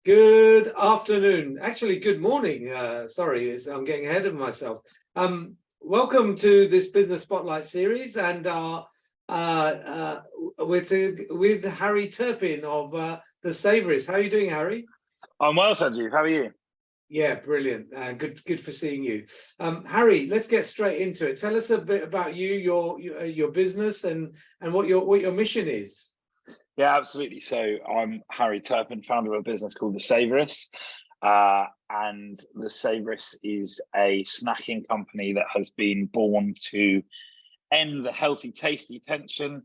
Good afternoon. Actually, good morning. Sorry, I'm getting ahead of myself. Welcome to this Business Spotlight series, and with Harry Turpin of the Savourists. How are you doing, Harry? I'm well, Sanjeev. How are you? Yeah, brilliant. Good for seeing you. Harry, let's get straight into it. Tell us a bit about you, your business, and what your mission is. Yeah, absolutely. So I'm Harry Turpin, founder of a business called the Savourists. And the Savourists is a snacking company that has been born to end the healthy, tasty tension.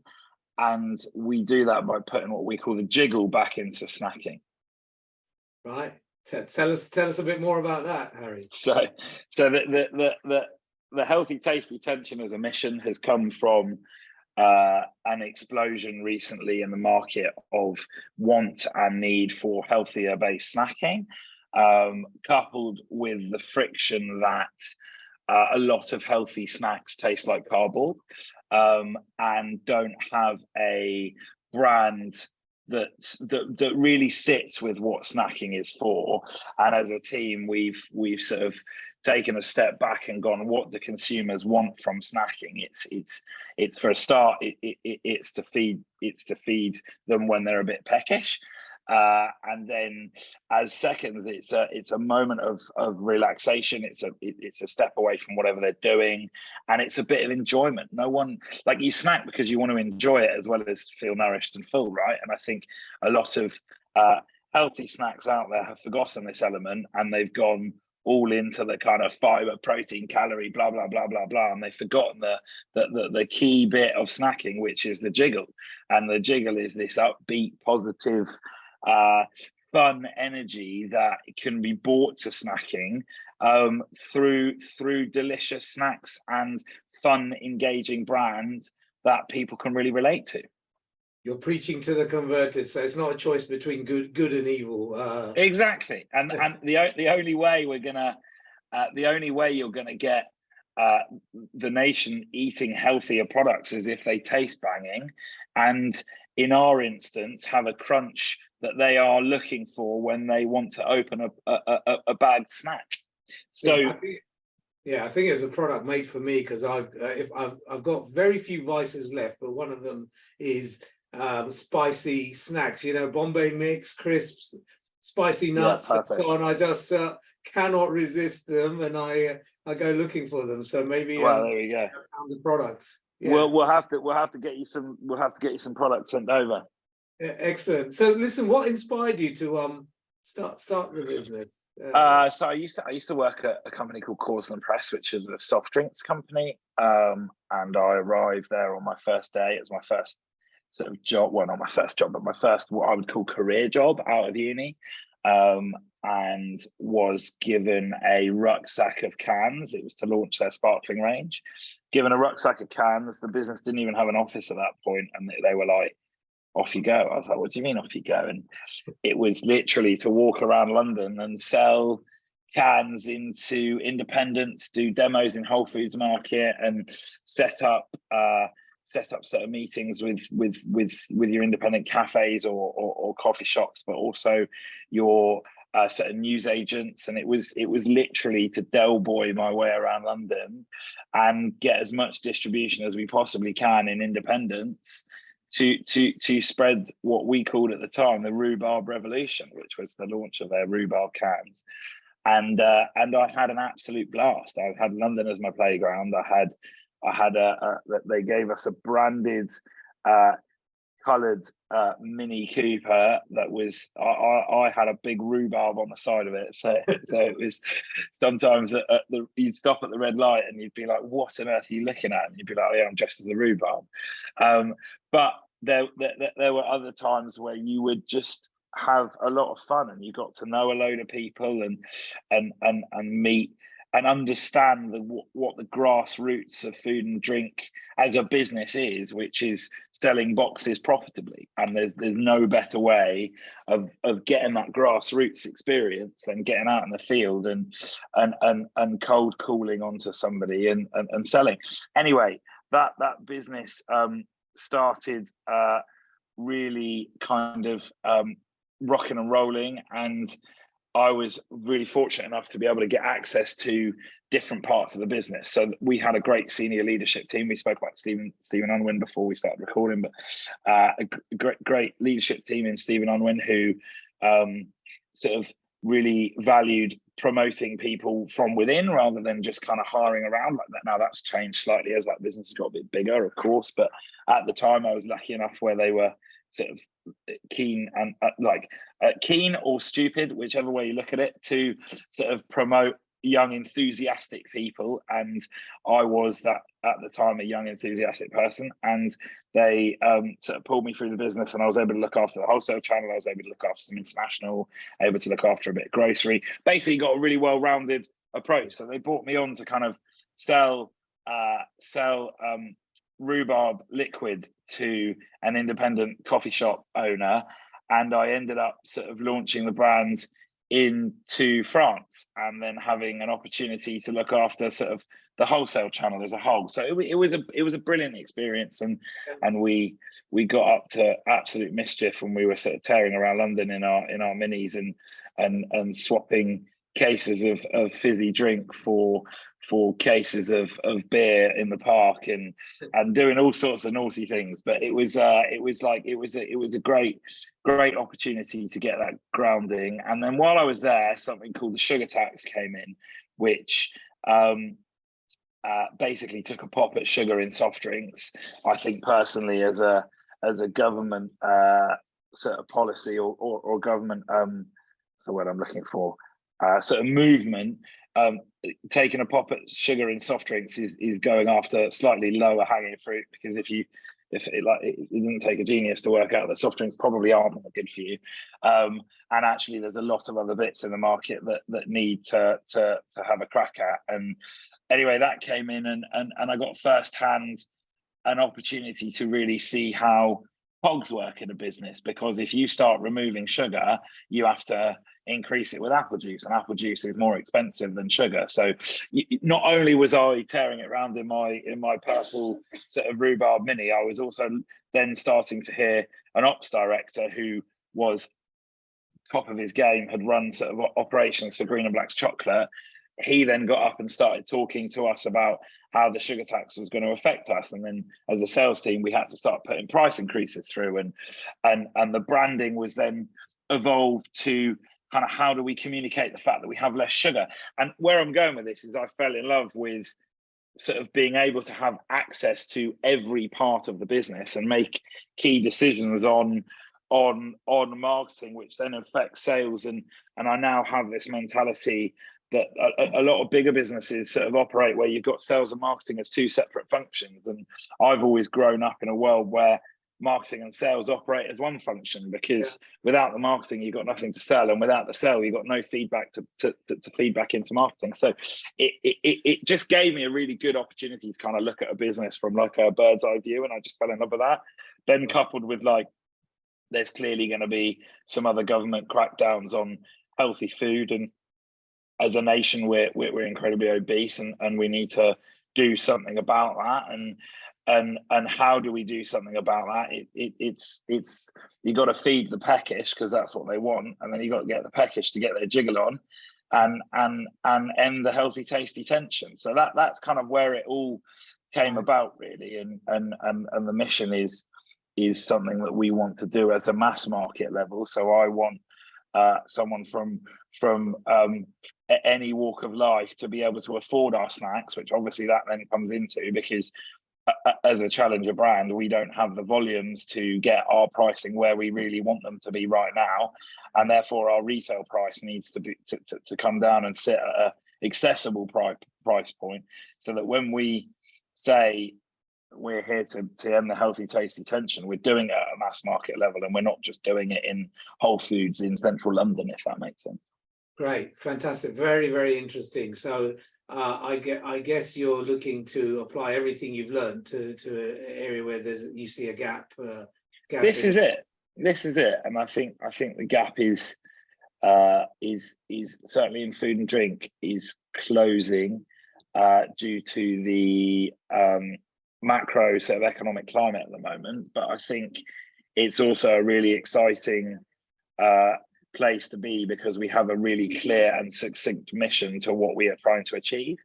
And we do that by putting what we call the jiggle back into snacking. Right. Tell us a bit more about that, Harry. So the healthy, tasty tension as a mission has come from an explosion recently in the market of want and need for healthier based snacking, coupled with the friction that a lot of healthy snacks taste like cardboard and don't have a brand that really sits with what snacking is for. And as a team, we've sort of taken a step back and gone, what do consumers want from snacking? It's for a start, it's to feed them when they're a bit peckish. And then as seconds, it's a moment of relaxation. It's a step away from whatever they're doing, and it's a bit of enjoyment. No one, like, you snack because you want to enjoy it as well as feel nourished and full, right? And I think a lot of healthy snacks out there have forgotten this element, and they've gone all into the kind of fiber, protein, calorie, blah blah blah blah blah, and they've forgotten the key bit of snacking, which is the jiggle. And the jiggle is this upbeat, positive, fun energy that can be brought to snacking through delicious snacks and fun, engaging brands that people can really relate to. You're preaching to the converted, so it's not a choice between good and evil. Exactly, and the only way you're gonna get the nation eating healthier products is if they taste banging, and in our instance, have a crunch that they are looking for when they want to open a bagged snack. So I think it's a product made for me, because I've got very few vices left, but one of them is spicy snacks. Bombay mix, crisps, spicy nuts, and so on. I just cannot resist them, and I go looking for them. So maybe well, there we go. I found the product. Yeah. We'll have to get you some product sent over. Yeah, excellent. So listen, what inspired you to start the business? So I used to work at a company called Cause and Press, which is a soft drinks company. And I arrived there on my first day. It was my first sort of job. Well, not my first job, but my first, what I would call, career job out of uni. And was given a rucksack of cans. It was to launch their sparkling range. Given a rucksack of cans, the business didn't even have an office at that point, and they were like, off you go. I was like, what do you mean off you go? And it was literally to walk around London and sell cans into independents, do demos in Whole Foods Market, and set up sort of meetings with your independent cafes or coffee shops, but also your sort of news agents. And it was literally to Del Boy my way around London and get as much distribution as we possibly can in independents to spread what we called at the time the rhubarb revolution, which was the launch of their rhubarb cans. And I had an absolute blast. I had London as my playground. They gave us a branded coloured Mini Cooper that was, I had a big rhubarb on the side of it. So it was sometimes you'd stop at the red light and you'd be like, what on earth are you looking at? And you'd be like, oh, yeah, I'm dressed as a rhubarb. But there were other times where you would just have a lot of fun, and you got to know a load of people and meet and understand what the grassroots of food and drink as a business is, which is selling boxes profitably. And there's no better way of getting that grassroots experience than getting out in the field and cold calling onto somebody and selling. Anyway, that business started really kind of rocking and rolling, and I was really fortunate enough to be able to get access to different parts of the business. So we had a great senior leadership team. We spoke about Stephen Unwin before we started recording, but a great leadership team in Stephen Unwin who sort of really valued promoting people from within rather than just kind of hiring around like that. Now that's changed slightly as that business has got a bit bigger, of course, but at the time I was lucky enough where they were sort of keen and keen or stupid, whichever way you look at it, to sort of promote young enthusiastic people, and I was that at the time, a young enthusiastic person, and they sort of pulled me through the business, and I was able to look after the wholesale channel, I was able to look after some international, able to look after a bit of grocery, basically got a really well-rounded approach. So they brought me on to kind of sell rhubarb liquid to an independent coffee shop owner, and I ended up sort of launching the brand into France and then having an opportunity to look after sort of the wholesale channel as a whole. So it was a brilliant experience, and we got up to absolute mischief when we were sort of tearing around London in our minis and swapping cases of fizzy drink for cases of beer in the park and doing all sorts of naughty things. But it was a great opportunity to get that grounding. And then while I was there, something called the sugar tax came in, which basically took a pop at sugar in soft drinks. I think personally, as a government sort of policy or government, what's the word I'm looking for, sort of movement, taking a pop at sugar in soft drinks is going after slightly lower hanging fruit, because it didn't take a genius to work out that soft drinks probably aren't good for you, and actually there's a lot of other bits in the market that need to have a crack at. And anyway, that came in, and I got firsthand an opportunity to really see how cogs work in a business, because if you start removing sugar, you have to increase it with apple juice, and apple juice is more expensive than sugar. So not only was I tearing it around in my purple sort of rhubarb mini, I was also then starting to hear an ops director who was top of his game, had run sort of operations for Green and Black's chocolate. He then got up and started talking to us about how the sugar tax was going to affect us, and then as a sales team we had to start putting price increases through, and the branding was then evolved to kind of how do we communicate the fact that we have less sugar. And where I'm going with this is I fell in love with sort of being able to have access to every part of the business and make key decisions on marketing, which then affects sales. And I now have this mentality that a lot of bigger businesses sort of operate where you've got sales and marketing as two separate functions. And I've always grown up in a world where marketing and sales operate as one function, because without the marketing, you've got nothing to sell. And without the sale, you've got no feedback to feed back into marketing. So it just gave me a really good opportunity to kind of look at a business from like a bird's eye view. And I just fell in love with that. Then coupled with like, there's clearly going to be some other government crackdowns on healthy food, and as a nation we're incredibly obese, and we need to do something about that. And how do we do something about that? It's you got to feed the peckish, because that's what they want, and then you got to get the peckish to get their jiggle on, and end the healthy tasty tension. So that's kind of where it all came about, really. And the mission is something that we want to do as a mass market level. So I want someone from any walk of life to be able to afford our snacks, which obviously that then comes into, because as a challenger brand, we don't have the volumes to get our pricing where we really want them to be right now, and therefore our retail price needs to be to come down and sit at an accessible price point, so that when we say we're here to end the healthy tasty tension, we're doing it at a mass market level, and we're not just doing it in Whole Foods in central London, if that makes sense. Great, fantastic, very, very interesting. So I guess you're looking to apply everything you've learned to an area where you see a gap. This is it, and I think the gap is certainly in food and drink is closing due to the macro sort of economic climate at the moment. But I think it's also a really exciting place to be, because we have a really clear and succinct mission to what we are trying to achieve.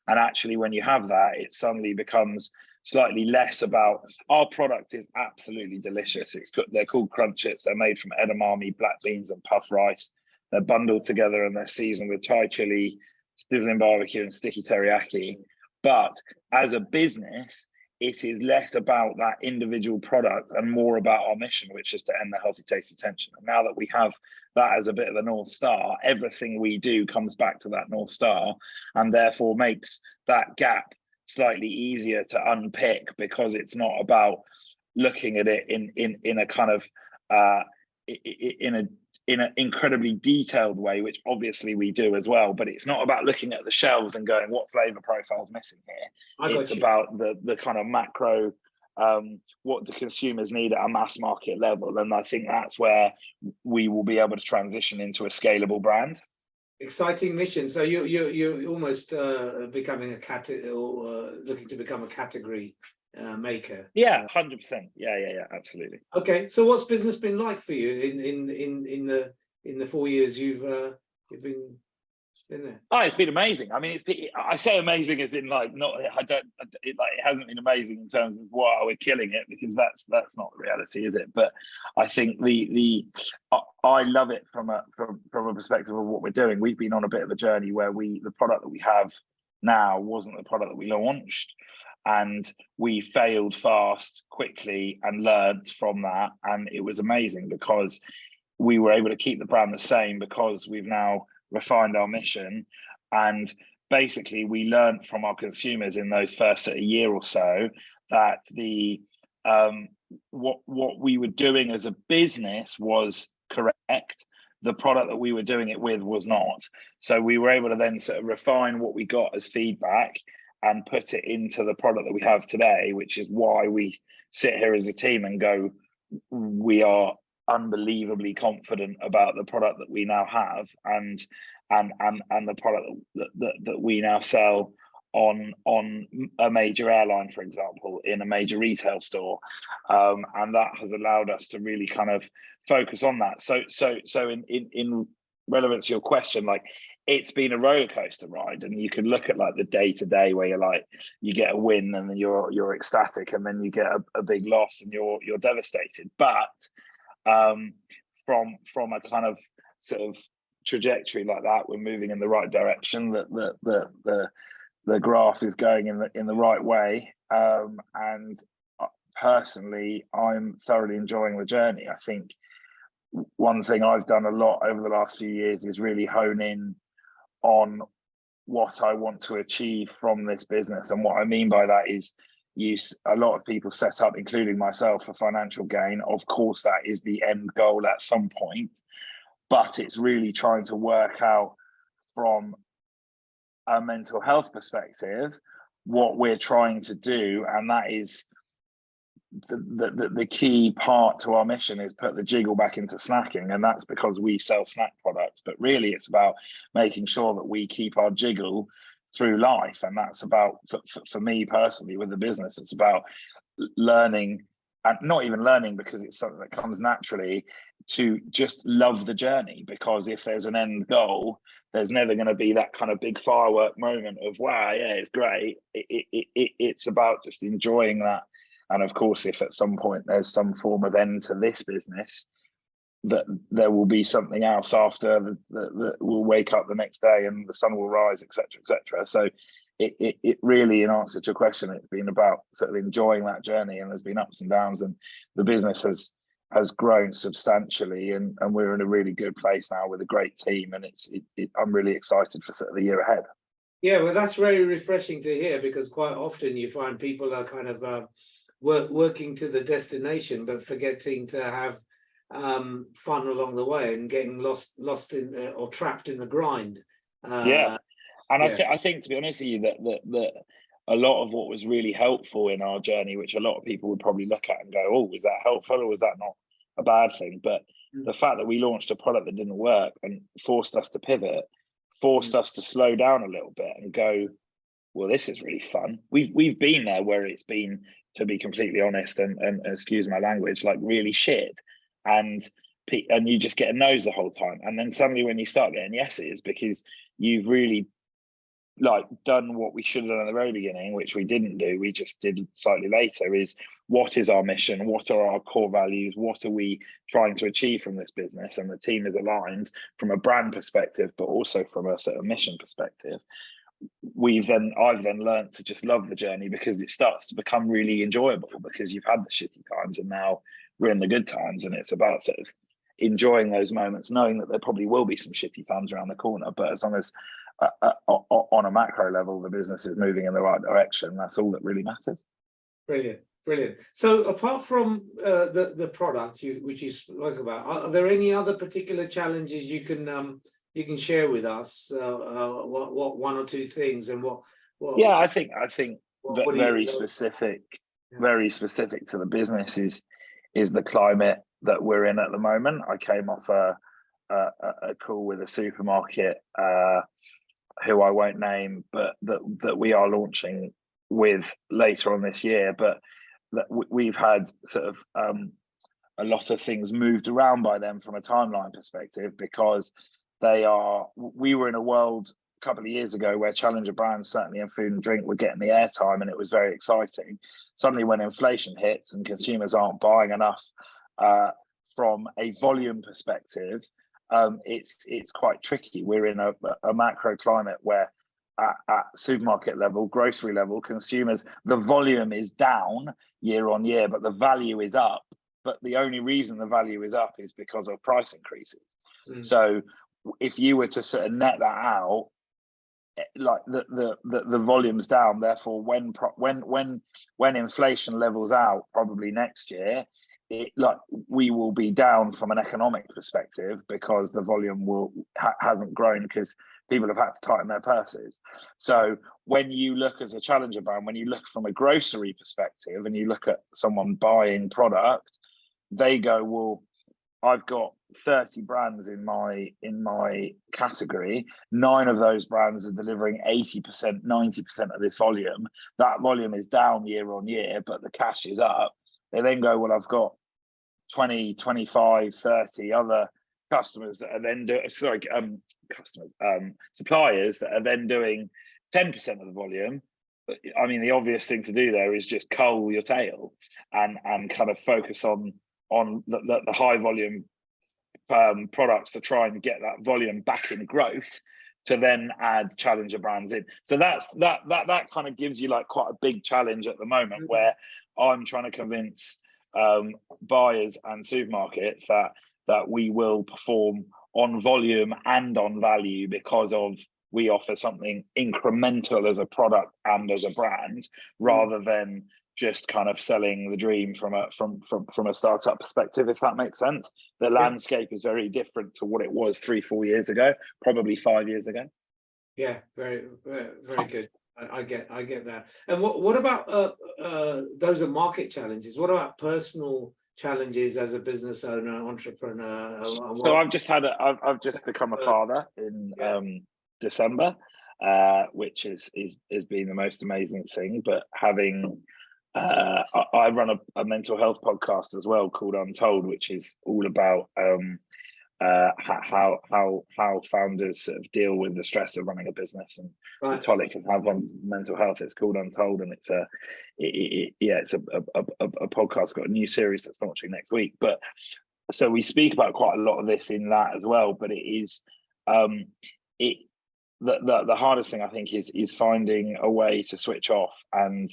And actually, when you have that, it suddenly becomes slightly less about our product is absolutely delicious. They're called crunchets. They're made from edamame, black beans, and puff rice. They're bundled together and they're seasoned with Thai chili, sizzling barbecue, and sticky teriyaki. But as a business, it is less about that individual product and more about our mission, which is to end the healthy taste of tension. And now that we have that as a bit of a North Star, everything we do comes back to that North Star, and therefore makes that gap slightly easier to unpick, because it's not about looking at it in a kind of in an incredibly detailed way, which obviously we do as well, but it's not about looking at the shelves and going, what flavor profile is missing here? It's about the kind of macro, what the consumers need at a mass market level. And I think that's where we will be able to transition into a scalable brand. Exciting mission. So you're almost becoming a category, or looking to become a category maker. Yeah, 100%. Yeah, absolutely. Okay, so what's business been like for you in the 4 years you've been in there? Oh, it's been amazing. I mean, I say amazing as in like not. It hasn't been amazing in terms of wow, we're killing it, because that's not the reality, is it? But I think I love it from a perspective of what we're doing. We've been on a bit of a journey where the product that we have now wasn't the product that we launched. And we failed fast, quickly, and learned from that. And it was amazing, because we were able to keep the brand the same, because we've now refined our mission. And basically, we learned from our consumers in those first year or so that what we were doing as a business was correct. The product that we were doing it with was not. So we were able to then sort of refine what we got as feedback and put it into the product that we have today, which is why we sit here as a team and go, we are unbelievably confident about the product that we now have, and the product that we now sell on a major airline, for example, in a major retail store, and that has allowed us to really kind of focus on that. So in relevance to your question, like, it's been a roller coaster ride, and you can look at like the day to day where you're like, you get a win and then you're ecstatic, and then you get a big loss and you're devastated. But from a kind of sort of trajectory like that, we're moving in the right direction. The graph is going in the right way, and personally, I'm thoroughly enjoying the journey. I think one thing I've done a lot over the last few years is really hone in on what I want to achieve from this business. And what I mean by that is, a lot of people set up, including myself, for financial gain. Of course, that is the end goal at some point, but it's really trying to work out from a mental health perspective what we're trying to do. And that is the key part to our mission, is put the jiggle back into snacking. And that's because we sell snack products, but really it's about making sure that we keep our jiggle through life. And that's about, for me personally with the business, it's about learning, and not even learning because it's something that comes naturally, to just love the journey. Because if there's an end goal, there's never going to be that kind of big firework moment of wow, yeah, it's great. It's about just enjoying that. And of course, if at some point there's some form of end to this business, that there will be something else after that will wake up the next day and the sun will rise, etc., etc. So it really, in answer to your question, it's been about sort of enjoying that journey, and there's been ups and downs, and the business has grown substantially, and we're in a really good place now with a great team, and I'm really excited for sort of the year ahead. Yeah, well, that's very refreshing to hear, because quite often you find people are kind of working to the destination, but forgetting to have fun along the way, and getting lost in or trapped in the grind. And I think, to be honest with you, that a lot of what was really helpful in our journey, which a lot of people would probably look at and go, oh, was that helpful, or was that not a bad thing? But the fact that we launched a product that didn't work and forced us to pivot, forced us to slow down a little bit and go, well, this is really fun. We've been there where it's been, to be completely honest, and excuse my language, like really shit. And and you just get a no's the whole time. And then suddenly when you start getting yeses, because you've really like done what we should have done at the very beginning, which we didn't do, we just did slightly later, is what is our mission? What are our core values? What are we trying to achieve from this business? And the team is aligned from a brand perspective, but also from a sort of mission perspective. I've then learned to just love the journey, because it starts to become really enjoyable, because you've had the shitty times and now we're in the good times, and it's about sort of enjoying those moments, knowing that there probably will be some shitty times around the corner, but as long as on a macro level the business is moving in the right direction, that's all that really matters. Brilliant. So apart from the product which you spoke about, are there any other particular challenges you can share with us? What one or two things, and what yeah, I think what very specific to the business is the climate that we're in at the moment. I came off a call with a supermarket who I won't name, but that we are launching with later on this year, but that we've had sort of a lot of things moved around by them from a timeline perspective, because we were in a world a couple of years ago where challenger brands, certainly in food and drink, were getting the airtime, and it was very exciting. Suddenly when inflation hits and consumers aren't buying enough from a volume perspective, it's quite tricky. We're in a macro climate where at supermarket level, grocery level, consumers, the volume is down year on year, but the value is up. But the only reason the value is up is because of price increases. So if you were to sort of net that out, like the volume's down, therefore when inflation levels out, probably next year, we will be down from an economic perspective, because the volume hasn't grown, because people have had to tighten their purses. So when you look as a challenger brand, when you look from a grocery perspective and you look at someone buying product, they go, well, I've got 30 brands in my category. 9 of those brands are delivering 80%, 90% of this volume. That volume is down year on year, but the cash is up. They then go, well, I've got 20, 25, 30 other customers that are then suppliers that are then doing 10% of the volume. I mean, the obvious thing to do there is just cull your tail and kind of focus on the high volume products to try and get that volume back in growth, to then add challenger brands in. So that kind of gives you like quite a big challenge at the moment, where I'm trying to convince buyers and supermarkets that we will perform on volume and on value, because we offer something incremental as a product and as a brand, rather than just kind of selling the dream from a startup perspective, if that makes sense. The landscape is very different to what it was 3-4 years ago, probably 5 years ago. Yeah, very good. I get that. And what about those are market challenges? What about personal challenges as a business owner, entrepreneur? So I've just become a father in December, which has been the most amazing thing. But having I run a mental health podcast as well called Untold, which is all about how founders sort of deal with the stress of running a business, and the tonic of have on mental health. It's called Untold, and it's a podcast. Got a new series that's launching next week. But so we speak about quite a lot of this in that as well. But it is the hardest thing, I think, is finding a way to switch off and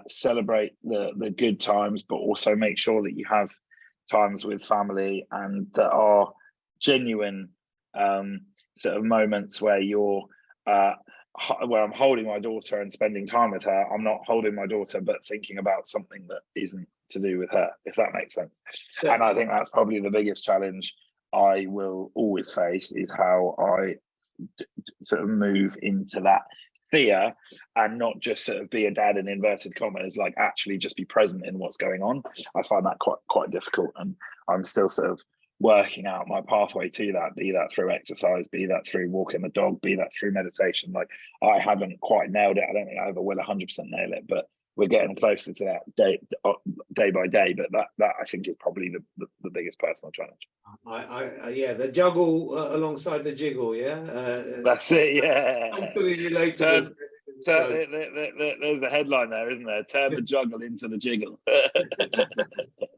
celebrate the good times, but also make sure that you have times with family and that are genuine sort of moments where where I'm holding my daughter and spending time with her. I'm not holding my daughter but thinking about something that isn't to do with her, if that makes sense. And I think that's probably the biggest challenge I will always face, is how I sort of move into that fear and not just sort of be a dad in inverted commas, like actually just be present in what's going on. I find that quite difficult, and I'm still sort of working out my pathway to that, be that through exercise, be that through walking the dog, be that through meditation. Like, I haven't quite nailed it. I don't think I ever will 100% nail it, but we're getting closer to that day by day. But that I think is probably the biggest personal challenge. Yeah, the juggle alongside the jiggle. Yeah, that's it. Yeah, absolutely relatable. There's a headline there, isn't there? Turn the juggle into the jiggle.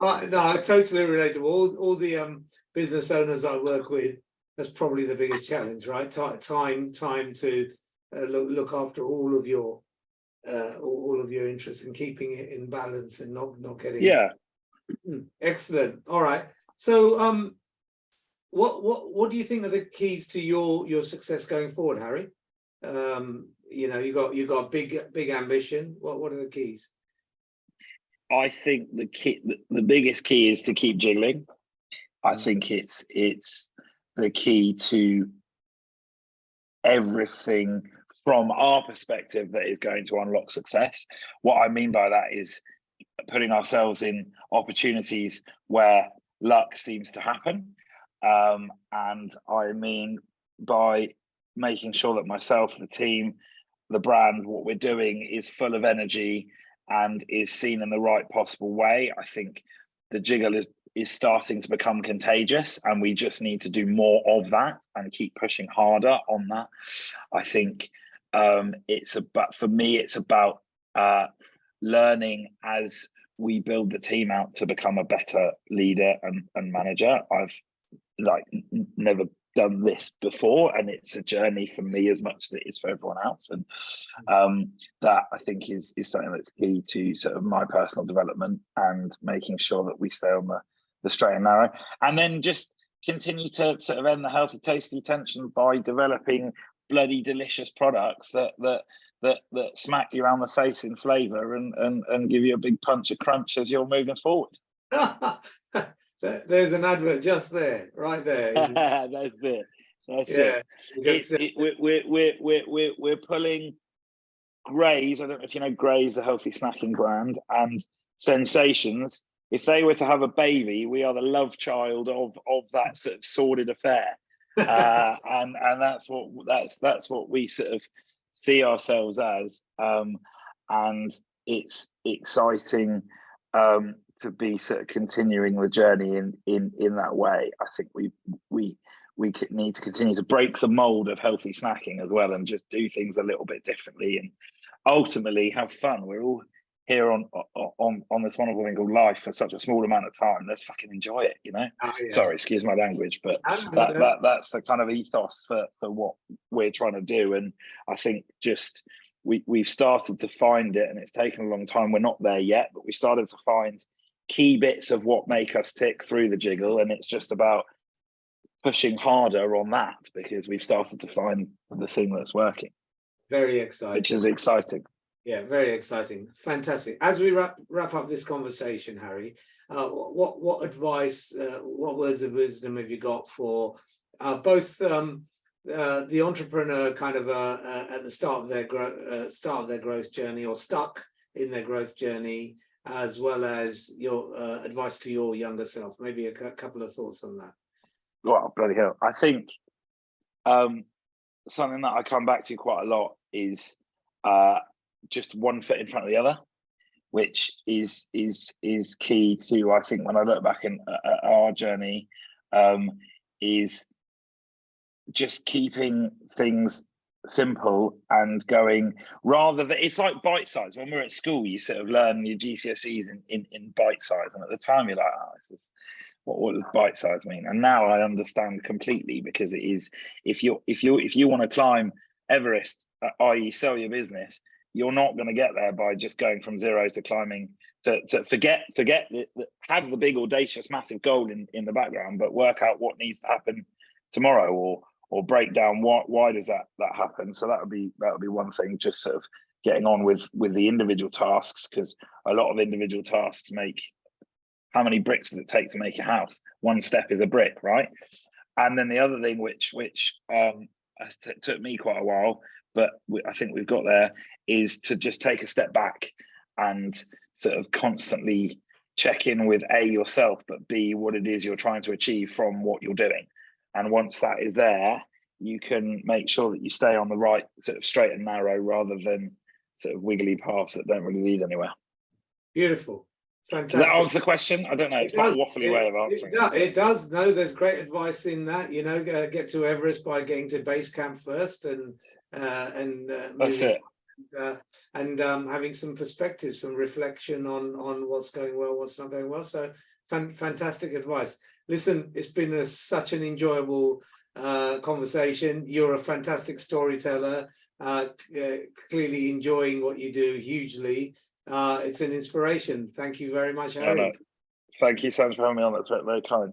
No, totally relatable. All the business owners I work with, that's probably the biggest challenge, right? Time to look after all of your interests and keeping it in balance and not getting. Yeah. Excellent. All right. So what do you think are the keys to your success going forward, Harry? You know, you got big ambition. What are the keys? I think the biggest key is to keep jiggling. I think it's the key to everything from our perspective that is going to unlock success. What I mean by that is putting ourselves in opportunities where luck seems to happen. And I mean by making sure that myself, the team, the brand, what we're doing is full of energy and is seen in the right possible way. I think the jiggle is starting to become contagious, and we just need to do more of that and keep pushing harder on that. I think for me, it's about learning as we build the team out to become a better leader and manager. I've never done this before, and it's a journey for me as much as it is for everyone else, and that I think is something that's key to sort of my personal development and making sure that we stay on the straight and narrow, and then just continue to sort of end the healthy tasty tension by developing bloody delicious products that smack you around the face in flavor and give you a big punch of crunch as you're moving forward. There's an advert just there, right there. That's it. That's it. We're pulling Graze. I don't know if you know Graze, the healthy snacking brand, and Sensations. If they were to have a baby, we are the love child of that sort of sordid affair, and that's what we sort of see ourselves as, and it's exciting. To be sort of continuing the journey in that way. I think we need to continue to break the mold of healthy snacking as well, and just do things a little bit differently, and ultimately have fun. We're all here on this wonderful thing called life for such a small amount of time. Let's fucking enjoy it, you know. Oh, yeah. Sorry, excuse my language, but that's the kind of ethos for what we're trying to do. And I think just we've started to find it, and it's taken a long time. We're not there yet, but we started to find key bits of what make us tick through the jiggle, and it's just about pushing harder on that, because we've started to find the thing that's working. Very exciting. Which is exciting. Yeah, very exciting. Fantastic. As we wrap up this conversation, Harry, what advice, what words of wisdom have you got for both the entrepreneur kind of at the start of their growth journey, or stuck in their growth journey, as well as your advice to your younger self? Maybe a couple of thoughts on that. Well, bloody hell. I think something that I come back to quite a lot is just one foot in front of the other, which is key to, I think, when I look back in our journey, is just keeping things simple and going, rather than, it's like bite size. When we're at school, you sort of learn your GCSEs in bite size, and at the time you're like, what does bite size mean? And now I understand completely, because it is, if you want to climb Everest, i.e. sell your business, you're not going to get there by just going from zero to climbing, to forget have the big audacious massive goal in the background, but work out what needs to happen tomorrow, or break down why does that happen. So that would be one thing, just sort of getting on with the individual tasks, because a lot of individual tasks make, how many bricks does it take to make a house? One step is a brick, right? And then the other thing, which took me quite a while, but I think we've got there, is to just take a step back and sort of constantly check in with A, yourself, but B, what it is you're trying to achieve from what you're doing. And once that is there, you can make sure that you stay on the right sort of straight and narrow, rather than sort of wiggly paths that don't really lead anywhere. Beautiful. fantastic. Does that answer the question? I don't know. It's quite a waffly way of answering it. It does. No, there's great advice in that. You know, get to Everest by getting to base camp first, and That's it. Having some perspective, some reflection on what's going well, what's not going well. So fantastic advice. Listen, it's been such an enjoyable conversation. You're a fantastic storyteller, clearly enjoying what you do hugely. It's an inspiration. Thank you very much, Harry. Thank you so much for having me on. That's very, very kind.